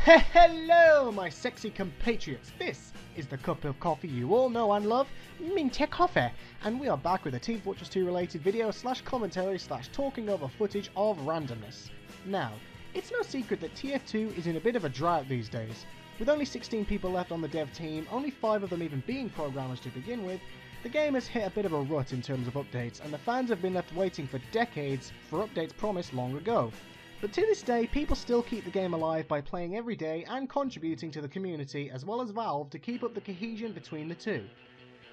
Hello, my sexy compatriots. This is the cup of coffee you all know and love, Minty Coffee, and we are back with a Team Fortress 2 related video / commentary / talking over footage of randomness. Now, it's no secret that TF2 is in a bit of a drought these days. With only 16 people left on the dev team, only 5 of them even being programmers to begin with, the game has hit a bit of a rut in terms of updates, and the fans have been left waiting for decades for updates promised long ago. But to this day, people still keep the game alive by playing every day and contributing to the community, as well as Valve, to keep up the cohesion between the two.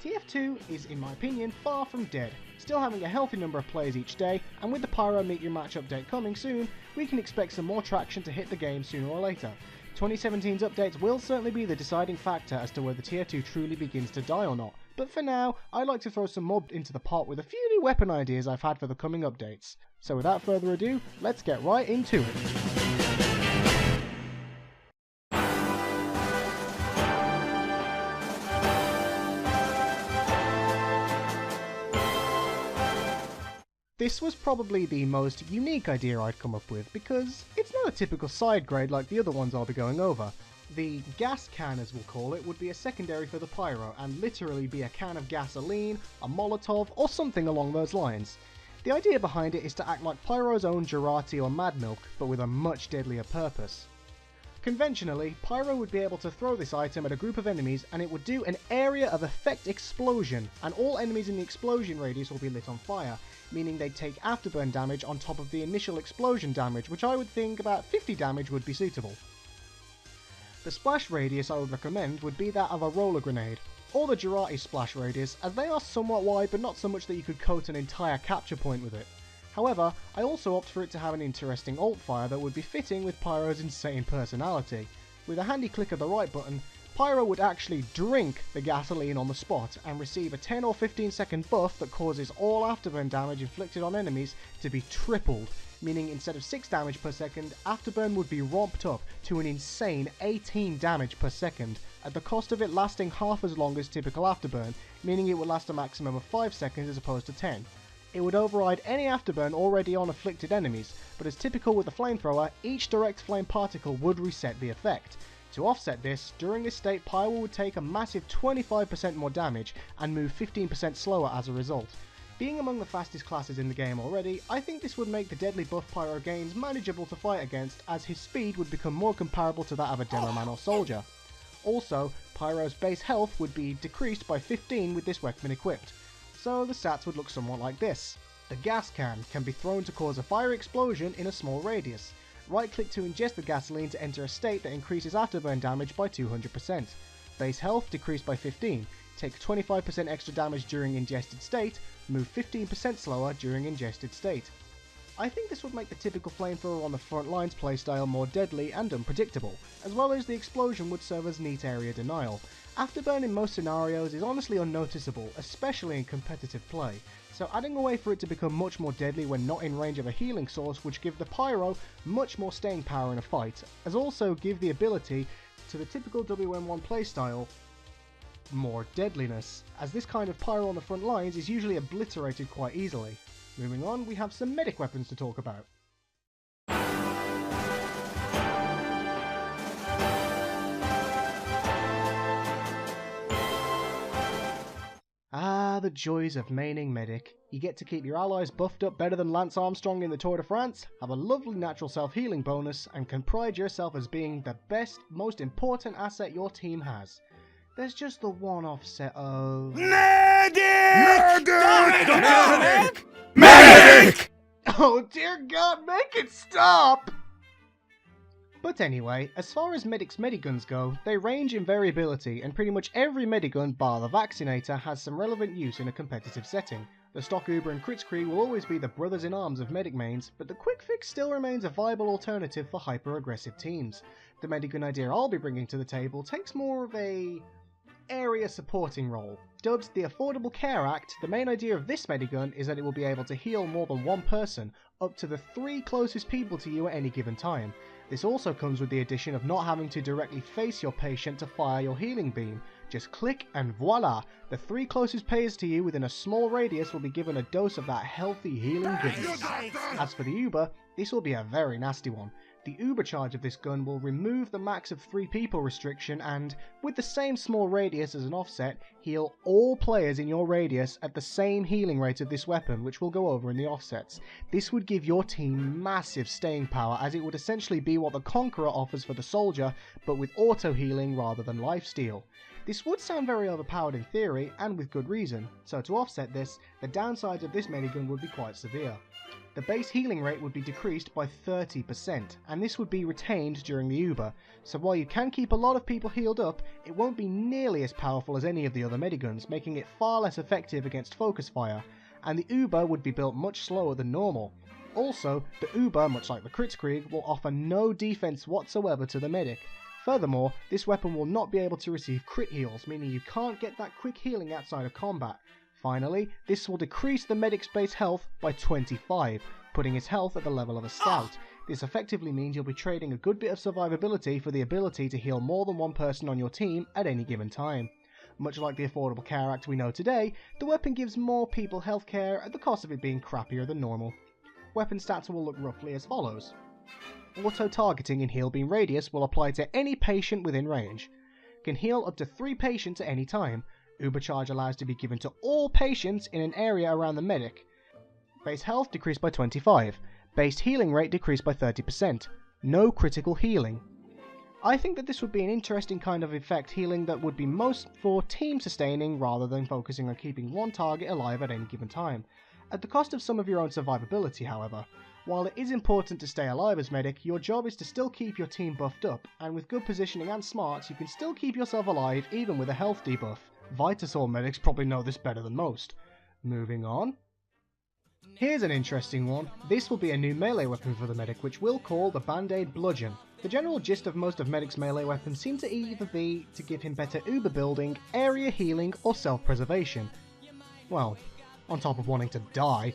TF2 is, in my opinion, far from dead, still having a healthy number of players each day, and with the Pyro Meet Your Match update coming soon, we can expect some more traction to hit the game sooner or later. 2017's updates will certainly be the deciding factor as to whether TF2 truly begins to die or not, but for now, I'd like to throw some more into the pot with a few new weapon ideas I've had for the coming updates. So without further ado, let's get right into it. This was probably the most unique idea I'd come up with, because it's not a typical side grade like the other ones I'll be going over. The gas can, as we'll call it, would be a secondary for the pyro, and literally be a can of gasoline, a Molotov, or something along those lines. The idea behind it is to act like Pyro's own Gerati or Mad Milk, but with a much deadlier purpose. Conventionally, Pyro would be able to throw this item at a group of enemies and it would do an area of effect explosion, and all enemies in the explosion radius will be lit on fire, meaning they'd take afterburn damage on top of the initial explosion damage, which I would think about 50 damage would be suitable. The splash radius I would recommend would be that of a roller grenade, or the Gerati splash radius, as they are somewhat wide but not so much that you could coat an entire capture point with it. However, I also opt for it to have an interesting alt fire that would be fitting with Pyro's insane personality. With a handy click of the right button, Pyro would actually drink the gasoline on the spot and receive a 10 or 15 second buff that causes all afterburn damage inflicted on enemies to be tripled, meaning instead of 6 damage per second, afterburn would be romped up to an insane 18 damage per second, at the cost of it lasting half as long as typical afterburn, meaning it would last a maximum of 5 seconds as opposed to 10. It would override any afterburn already on afflicted enemies, but as typical with the flamethrower, each direct flame particle would reset the effect. To offset this, during this state Pyro would take a massive 25% more damage and move 15% slower as a result. Being among the fastest classes in the game already, I think this would make the deadly buff Pyro gains manageable to fight against, as his speed would become more comparable to that of a demo man or soldier. Also, Pyro's base health would be decreased by 15 with this weapon equipped, so the stats would look somewhat like this. The gas can be thrown to cause a fire explosion in a small radius. Right click to ingest the gasoline to enter a state that increases afterburn damage by 200%. Base health decreased by 15, take 25% extra damage during ingested state, move 15% slower during ingested state. I think this would make the typical flamethrower on the front lines playstyle more deadly and unpredictable, as well as the explosion would serve as neat area denial. Afterburn in most scenarios is honestly unnoticeable, especially in competitive play, so adding a way for it to become much more deadly when not in range of a healing source would give the Pyro much more staying power in a fight, as also give the ability to the typical WM1 playstyle more deadliness, as this kind of Pyro on the front lines is usually obliterated quite easily. Moving on, we have some medic weapons to talk about. Ah, the joys of maining medic. You get to keep your allies buffed up better than Lance Armstrong in the Tour de France, have a lovely natural self-healing bonus, and can pride yourself as being the best, most important asset your team has. There's just the one offset of... MEDIC! MEDIC! MEDIC! Oh dear God, make it stop! But anyway, as far as Medic's mediguns go, they range in variability, and pretty much every medigun bar the Vaccinator has some relevant use in a competitive setting. The stock Uber and Kritzkrieg will always be the brothers in arms of medic mains, but the quick fix still remains a viable alternative for hyper-aggressive teams. The medigun idea I'll be bringing to the table takes more of a area supporting role. Dubbed the Affordable Care Act, the main idea of this medigun is that it will be able to heal more than one person, up to the 3 closest people to you at any given time. This also comes with the addition of not having to directly face your patient to fire your healing beam. Just click and voila! The 3 closest players to you within a small radius will be given a dose of that healthy healing goodness. As for the Uber, this will be a very nasty one. The uber charge of this gun will remove the max of 3 people restriction and, with the same small radius as an offset, heal all players in your radius at the same healing rate of this weapon, which we'll go over in the offsets. This would give your team massive staying power, as it would essentially be what the Conqueror offers for the Soldier, but with auto healing rather than lifesteal. This would sound very overpowered in theory, and with good reason, so to offset this, the downsides of this medigun would be quite severe. The base healing rate would be decreased by 30%, and this would be retained during the Uber, so while you can keep a lot of people healed up, it won't be nearly as powerful as any of the other mediguns, making it far less effective against focus fire, and the Uber would be built much slower than normal. Also, the Uber, much like the Kritzkrieg, will offer no defense whatsoever to the medic. Furthermore, this weapon will not be able to receive crit heals, meaning you can't get that quick healing outside of combat. Finally, this will decrease the medic's base health by 25, putting his health at the level of a scout. This effectively means you'll be trading a good bit of survivability for the ability to heal more than one person on your team at any given time. Much like the Affordable Care Act we know today, the weapon gives more people healthcare at the cost of it being crappier than normal. Weapon stats will look roughly as follows. Auto-targeting in heal beam radius will apply to any patient within range. Can heal up to 3 patients at any time. Uber charge allows to be given to all patients in an area around the medic. Base health decreased by 25. Base healing rate decreased by 30%. No critical healing. I think that this would be an interesting kind of effect healing that would be most for team sustaining rather than focusing on keeping one target alive at any given time. At the cost of some of your own survivability, however. While it is important to stay alive as medic, your job is to still keep your team buffed up, and with good positioning and smarts you can still keep yourself alive even with a health debuff. Vitasaur medics probably know this better than most. Moving on. Here's an interesting one. This will be a new melee weapon for the medic, which we'll call the Band-Aid Bludgeon. The general gist of most of medic's melee weapons seem to either be to give him better uber building, area healing, or self-preservation. Well, on top of wanting to die.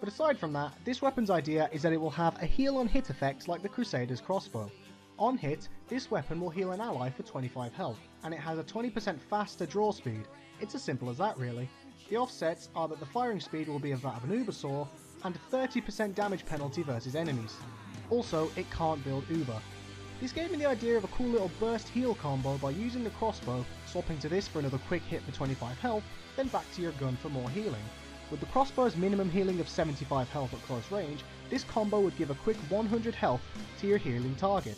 But aside from that, this weapon's idea is that it will have a heal on hit effect like the Crusader's crossbow. On hit, this weapon will heal an ally for 25 health, and it has a 20% faster draw speed. It's as simple as that really. The offsets are that the firing speed will be of that of an Ubersaw, and a 30% damage penalty versus enemies. Also, it can't build Uber. This gave me the idea of a cool little burst heal combo by using the crossbow, swapping to this for another quick hit for 25 health, then back to your gun for more healing. With the crossbow's minimum healing of 75 health at close range, this combo would give a quick 100 health to your healing target.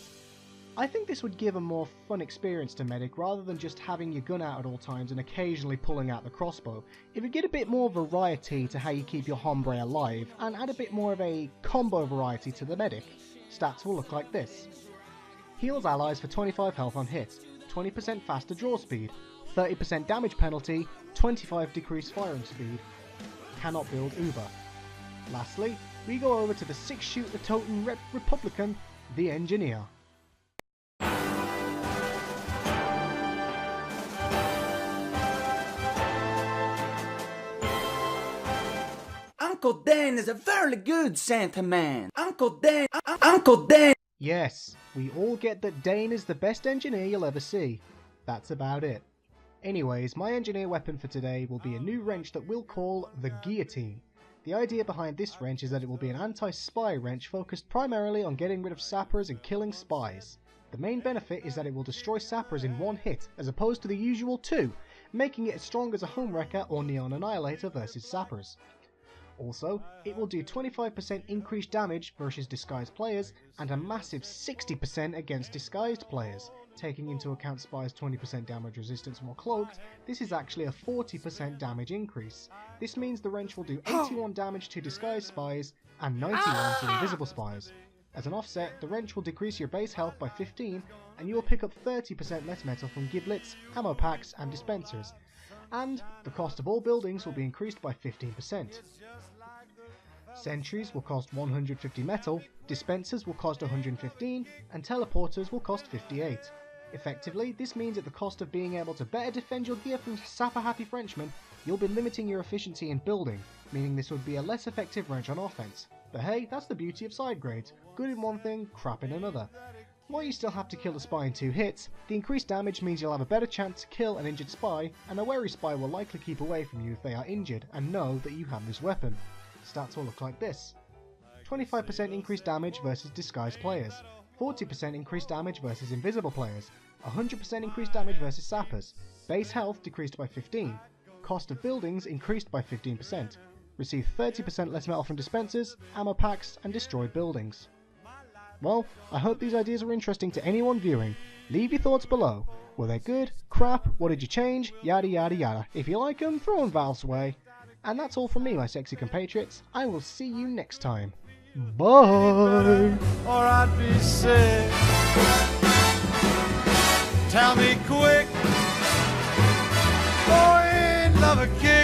I think this would give a more fun experience to medic rather than just having your gun out at all times and occasionally pulling out the crossbow. It would get a bit more variety to how you keep your hombre alive and add a bit more of a combo variety to the medic. Stats will look like this. Heals allies for 25 health on hit, 20% faster draw speed, 30% damage penalty, 25 decreased firing speed. Cannot build Uber. Lastly, we go over to the 6-shooter toting Republican, the Engineer. Uncle Dan is a very good Santa man. Uncle Dan. Yes, we all get that Dane is the best engineer you'll ever see. That's about it. Anyways, my engineer weapon for today will be a new wrench that we'll call the Guillotine. The idea behind this wrench is that it will be an anti-spy wrench focused primarily on getting rid of sappers and killing spies. The main benefit is that it will destroy sappers in one hit, as opposed to the usual 2, making it as strong as a Home Wrecker or Neon Annihilator versus sappers. Also, it will do 25% increased damage versus disguised players and a massive 60% against disguised players. Taking into account spies' 20% damage resistance while cloaked, this is actually a 40% damage increase. This means the wrench will do 81 damage to disguised spies and 91 to invisible spies. As an offset, the wrench will decrease your base health by 15 and you will pick up 30% less metal from giblets, ammo packs and dispensers. And the cost of all buildings will be increased by 15%. Sentries will cost 150 metal, dispensers will cost 115, and teleporters will cost 58. Effectively, this means at the cost of being able to better defend your gear from sapper-happy Frenchmen, you'll be limiting your efficiency in building, meaning this would be a less effective wrench on offense. But hey, that's the beauty of side grades, good in one thing, crap in another. While you still have to kill a spy in 2 hits, the increased damage means you'll have a better chance to kill an injured spy, and a wary spy will likely keep away from you if they are injured and know that you have this weapon. stats will look like this. 25% increased damage versus disguised players, 40% increased damage versus invisible players, 100% increased damage versus sappers, base health decreased by 15, cost of buildings increased by 15%, receive 30% less metal from dispensers, ammo packs, and destroyed buildings. Well, I hope these ideas were interesting to anyone viewing. Leave your thoughts below. Were they good? Crap? What did you change? Yada yada yada. If you like them, throw them Valve's way. And that's all from me, my sexy compatriots. I will see you next time. Bye! Or I'd be sick. Tell me quick, or in love again.